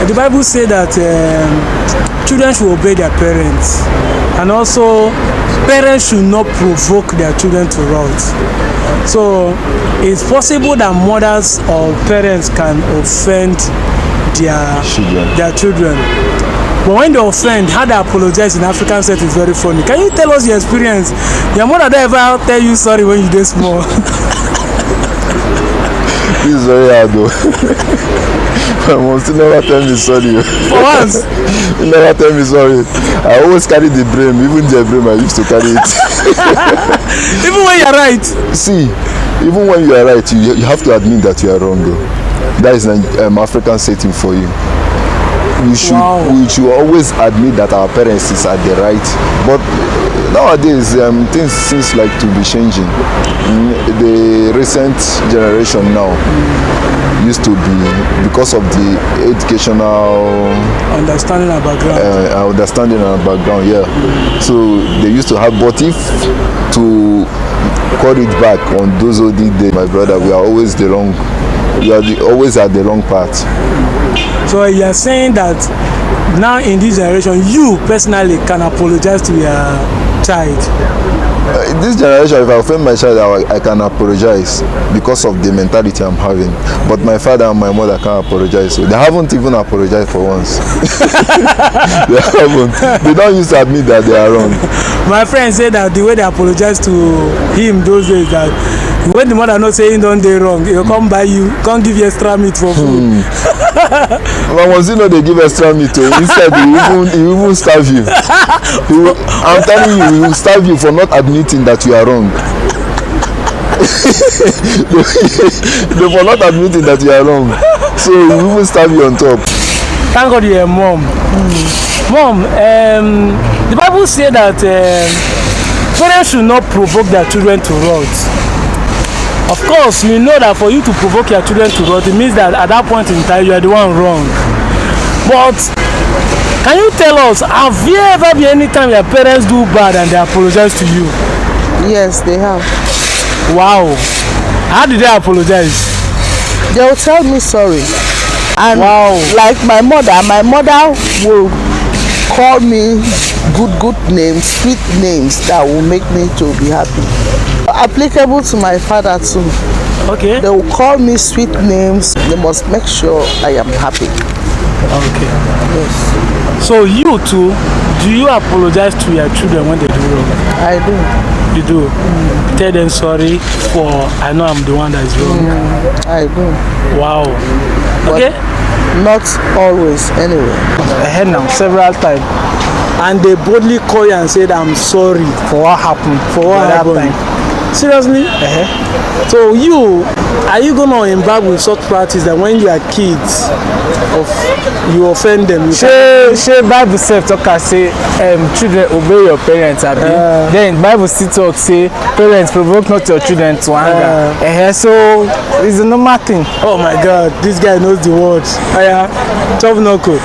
the Bible says that children should obey their parents, and also parents should not provoke their children to wrath. So it's possible that mothers or parents can offend their children. But when they offend, how they apologize in African set is very funny. Can you tell us your experience? Your mother don't ever tell you sorry when you did small? This is very hard though. My mom still never tell me sorry. For once? He never tell me sorry. I always carry the blame, even the blame I used to carry it. Even when you're right? See, even when you are right, you have to admit that you are wrong though. That is an African setting for you. We should always admit that our parents is at the right. But nowadays, things seems like to be changing. The recent generation now used to be, because of the educational understanding and background. Yeah. So they used to have, but if to call it back on those old days, my brother, we are always the wrong. We are always at the wrong path. So you are saying that now in this generation, you personally can apologize to your child? In this generation, if I offend my child, I can apologize because of the mentality I'm having. But my father and my mother can't apologize. So they haven't even apologized for once. They haven't. They don't used to admit that they are wrong. My friend said that the way they apologize to him those days, that when the mother not saying don't do wrong, he'll come buy you, can't give you extra meat for food. But once you know they give extra meat to instead he even starve you. I'm telling you, he will starve you for not admitting that you are wrong. They for not admitting that you are wrong. So he will even starve you on top. Thank God you're a mom. Mom, the Bible says that parents should not provoke their children to wrath. Of course, we know that for you to provoke your children to wrath, it means that at that point in time, you are the one wrong. But can you tell us, have you ever been any time your parents do bad and they apologize to you? Yes, they have. Wow. How did they apologize? They'll tell me sorry. And like my mother will call me good names, sweet names that will make me to be happy. Applicable to my father too. Okay. They will call me sweet names. They must make sure I am happy. Okay. Yes. So you too, do you apologize to your children when they do wrong? I do. You do? Tell them sorry for, I know I'm the one that is wrong. I do. Wow. Okay. Not always, anyway. I heard now several times. And they boldly call you and said, I'm sorry for what happened. For what happened. Seriously? So are you going to embark with such practice that when you are kids, you offend them? Shey Bible self talk say children obey your parents, then Bible still talk say parents provoke not your children to anger. So it's a normal thing. Oh my God, this guy knows the words. Chop knuckle.